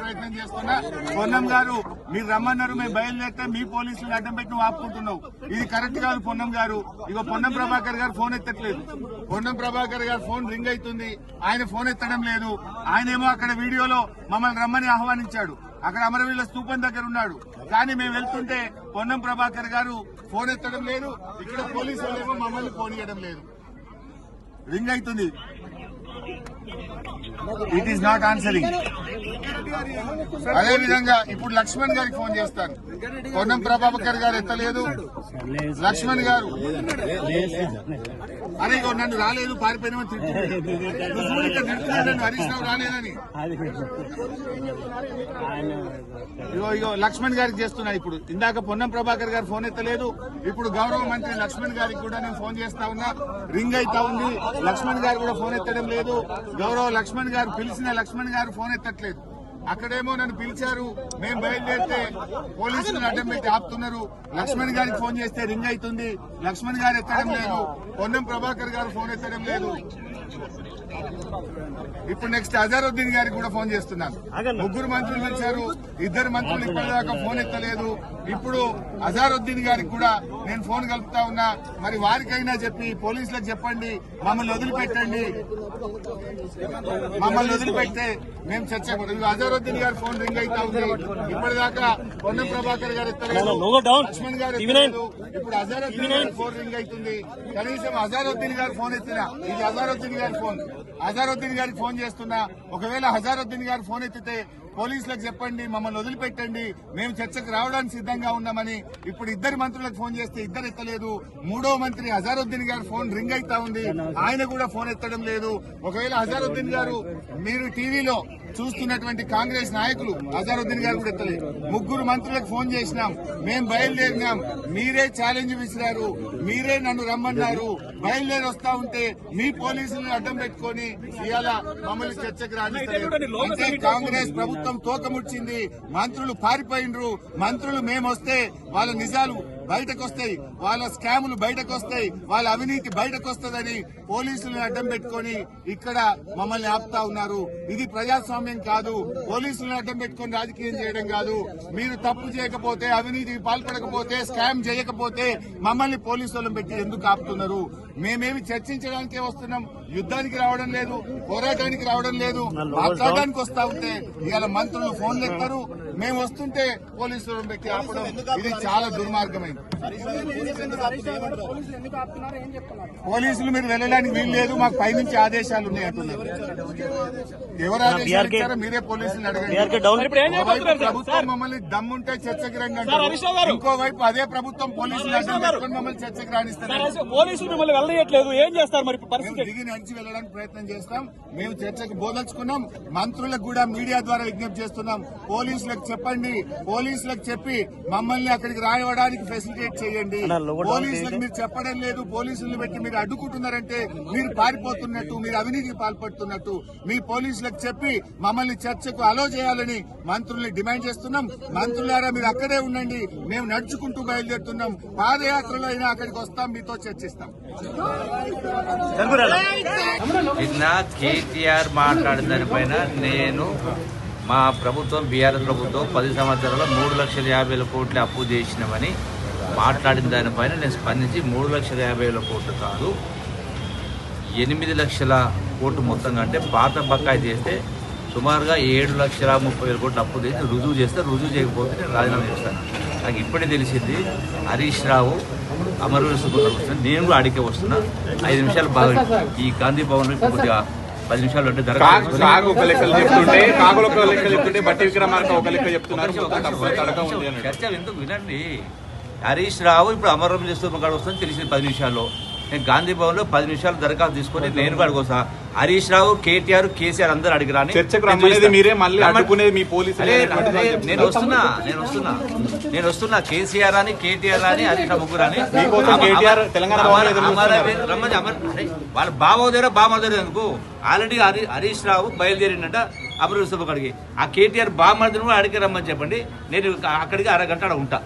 ప్రయత్నం చేస్తున్నా. పొన్నం గారు మీరు రమ్మన్నారు, మేము బయలుదేరితే మీ పోలీసులను అడ్డం పెట్టి నువ్వు ఆపుకుంటున్నావు. ఇది కరెక్ట్ కాదు పొన్నం గారు. ఇగో పొన్నం ప్రభాకర్ గారు ఫోన్ ఎత్తట్లేదు. పొన్నం ప్రభాకర్ గారు ఫోన్ రింగ్ అవుతుంది, ఆయన ఫోన్ ఎత్తడం లేదు. ఆయనేమో అక్కడ వీడియోలో మమ్మల్ని రమ్మని ఆహ్వానించాడు, అక్కడ అమరవీరుల స్తూపం దగ్గర ఉన్నాడు. కానీ మేము వెళ్తుంటే పొన్నం ప్రభాకర్ గారు ఫోన్ ఎత్తడం లేదు, ఇక్కడ పోలీసులు ఏమో మమ్మల్ని ఫోన్ ఇవ్వడం లేదు. రింగ్ అవుతుంది, ఇట్ ఈస్ నాట్ ఆన్సరింగ్. అదే విధంగా ఇప్పుడు లక్ష్మణ్ గారికి ఫోన్ చేస్తాను, పొన్నం ప్రభాకర్ గారు ఎత్తలేదు. లక్ష్మణ్ గారు అరే ఇగో నన్ను రాలేదు పారిపోయినామని తిడుతున్నాడు, హరీష్ రావు రాలేదని. ఇగో లక్ష్మణ్ గారికి చేస్తున్నా. ఇప్పుడు ఇందాక పొన్నం ప్రభాకర్ గారు ఫోన్ ఎత్తలేదు, ఇప్పుడు గౌరవ మంత్రి లక్ష్మణ్ గారికి కూడా నేను ఫోన్ చేస్తా ఉన్నా, రింగ్ అయితా ఉంది. లక్ష్మణ్ గారు కూడా ఫోన్ ఎత్తడం లేదు. గౌరవ లక్ష్మణ్ గారు పిలిచిన లక్ష్మణ్ గారు ఫోన్ ఎత్తట్లేదు. అక్కడేమో నన్ను పిలిచారు, మేము బయలుదేరితే పోలీసులను అడ్డం పెట్టి ఆపుతున్నారు. లక్ష్మణ్ గారికి ఫోన్ చేస్తే రింగ్ అవుతుంది, లక్ష్మణ్ గారు ఎత్తడం లేదు. పొన్నం ప్రభాకర్ గారు ఫోన్ ఎత్తడం లేదు. ఇప్పుడు నెక్స్ట్ అజారుద్దీన్ గారికి కూడా ఫోన్ చేస్తున్నాను. ముగ్గురు మంత్రులు పిలిచారు, ఇద్దరు మంత్రులు ఇప్పటిదాకా ఫోన్ ఎత్తలేదు. ఇప్పుడు అజారుద్దీన్ గారికి కూడా నేను ఫోన్ కలుపుతా ఉన్నా. మరి వారికైనా చెప్పి పోలీసులకు చెప్పండి, మమ్మల్ని వదిలిపెట్టండి. మమ్మల్ని వదిలిపెడితే మేము చర్చకూడదు. అజారుద్దీన్ గారి ఫోన్ రింగ్ అవుతా ఉంది, ఇప్పటిదాకా పొన్నం ప్రభాకర్ గారు ఎత్తలేదు, లక్ష్మణ్ గారు ఎత్తలేదు. ఇప్పుడు అజారుద్దీన్ గారి ఫోన్ రింగ్ అవుతుంది. కనీసం అజారుద్దీన్ గారు ఫోన్ ఎత్తినా, ఇది అజారుద్దీన్ గారి ఫోన్. అజారుద్దీన్ గారికి ఫోన్ చేస్తున్నా. ఒకవేళ అజారుద్దీన్ గారు ఫోన్ ఎత్తితే పోలీసులకు చెప్పండి, మమ్మల్ని వదిలిపెట్టండి, మేము చర్చకు రావడానికి సిద్ధంగా ఉన్నామని. ఇప్పుడు ఇద్దరు మంత్రులకు ఫోన్ చేస్తే ఇద్దరు ఎత్తలేదు. మూడో మంత్రి అజారుద్దీన్ గారు ఫోన్ రింగ్ అవుతా ఉంది, ఆయన కూడా ఫోన్ ఎత్తడం లేదు. ఒకవేళ అజారుద్దీన్ గారు మీరు టీవీలో చూస్తున్నటువంటి కాంగ్రెస్ నాయకులు, అజారుద్దీన్ గారు కూడా ఎత్తలేదు. ముగ్గురు మంత్రులకు ఫోన్ చేసినాం, మేం బయలుదేరినాం, మీరే ఛాలెంజ్ విసిరారు, మీరే నన్ను రమ్మన్నారు. బయలుదేరి వస్తా ఉంటే మీ పోలీసులను అడ్డం పెట్టుకుని ఇవాళ మమ్మల్ని చర్చకు రానిస్తారు. అంటే కాంగ్రెస్ ప్రభుత్వం తోకముచ్చింది, మంత్రులు పారిపోయినరు. మంత్రులు మేమొస్తే వాళ్ళ నిజాలు బయటకు వస్తాయి, వాళ్ళ స్కాములు బయటకు వస్తాయి, వాళ్ళ అవినీతి బయటకు వస్తుందని పోలీసులను అడ్డం పెట్టుకుని ఇక్కడ మమ్మల్ని ఆపుతా ఉన్నారు. ఇది ప్రజాస్వామ్యం కాదు. పోలీసులను అడ్డం పెట్టుకుని రాజకీయం చేయడం కాదు. మీరు తప్పు చేయకపోతే, అవినీతికి పాల్పడకపోతే, స్కామ్ చేయకపోతే మమ్మల్ని పోలీసులను పెట్టి ఎందుకు ఆపుతున్నారు? మేమేమి చర్చించడానికే వస్తున్నాం, యుద్ధానికి రావడం లేదు, పోరాటానికి రావడం లేదు. మాట్లాడడానికి వస్తా ఉంటే ఇవాళ మంత్రులు ఫోన్లు ఎత్తారు, మేము వస్తుంటే పోలీసులను పెట్టి ఆపడం, ఇది చాలా దుర్మార్గమైంది. పోలీసులు మీరు వెళ్ళడానికి వీలు లేదు, మాకు పైనుంచి ఆదేశాలు ఉన్నాయి అంటున్నారు. ఎవరు ఆదేశాలు ఇచ్చారో మీరే పోలీసులు అడగండి. ప్రభుత్వం మమ్మల్ని దమ్ముంటే చర్చకి రండి అంటారు, ఇంకోవైపు అదే ప్రభుత్వం పోలీసులు అడ్డం పెట్టుకుని మమ్మల్ని చర్చకి రాణిస్తారు. పోలీసులు మిమ్మల్ని వెళ్ళట్లేదు, ఏం చేస్తారు మరి? దిగి నడిచి వెళ్ళడానికి ప్రయత్నం చేస్తాం. మేము చర్చకు బోదలుచుకున్నాం. మంత్రులకు కూడా మీడియా ద్వారా విజ్ఞప్తి చేస్తున్నాం, పోలీసులకు చెప్పండి, పోలీసులకు చెప్పి మమ్మల్ని అక్కడికి రాయడానికి ఫెసిలిటేట్ చేయండి. పోలీసులకు మీరు చెప్పడం లేదు, పోలీసులను పెట్టి మీరు అడ్డుకుంటున్నారంటే మీరు పారిపోతున్నట్టు, మీరు అవినీతికి పాల్పడుతున్నట్టు. మీ పోలీసులకు చెప్పి మమ్మల్ని చర్చకు అలో చేయాలని మంత్రుల్ని డిమాండ్ చేస్తున్నాం. మంత్రులారా మీరు అక్కడే ఉండండి, మేము నడుచుకుంటూ బయలుదేరుతున్నాం. పాదయాత్రలో అయినా అక్కడికి వస్తాం, మీతో చర్చిస్తాం. నిన్న కేటీఆర్ మాట్లాడిన దానిపైన నేను మా ప్రభుత్వం బీఆర్ఎస్ ప్రభుత్వం 10 సంవత్సరాల్లో 3,50,000 కోట్లు అప్పు చేసినామని మాట్లాడిన దానిపైన నేను స్పందించి 3,50,000 కోట్లు కాదు 8 లక్షల కోట్లు మొత్తం కంటే పాత బకాయి చేస్తే సుమారుగా 7,30,000 కోట్లు అప్పు చేసి రుజువు చేస్తే, రుజువు చేయకపోతే నేను రాజీనామా చేస్తాను. నాకు ఇప్పుడే తెలిసింది హరీష్ రావు అమరవీరుల స్తూపం వస్తుంది, నేను కూడా అడిగే వస్తున్నా. 5 నిమిషాలు బాగా ఈ గాంధీ భవన్ కొద్దిగా 10 నిమిషాలు అంటే చర్చ ఎందుకు వినండి. హరీష్ రావు ఇప్పుడు అమరవీరుల స్తూపం కాడ వస్తుంది తెలిసింది 10 నిమిషాల్లో. నేను గాంధీ భవన్ లో 10 నిమిషాలు దరఖాస్తు తీసుకొని నేను కూడా అడుగుతా. హరీష్ రావు, కేటీఆర్, కేసీఆర్ అందరూ అడిగిరాని నేను వస్తున్నా కేసీఆర్ అని, కేటీఆర్ అని, హరీష్ రావు ముగ్గురు అని. వాళ్ళ బావోదేరో బామోదేరో ఎందుకు? ఆల్రెడీ హరీష్ రావు బయలుదేరిందట అమరవీరుల స్తూపం కాడికి. ఆ కేటీఆర్ బామర్దిని కూడా అడిగి రమ్మని చెప్పండి, నేను అక్కడికి 1 గంట ఉంటా.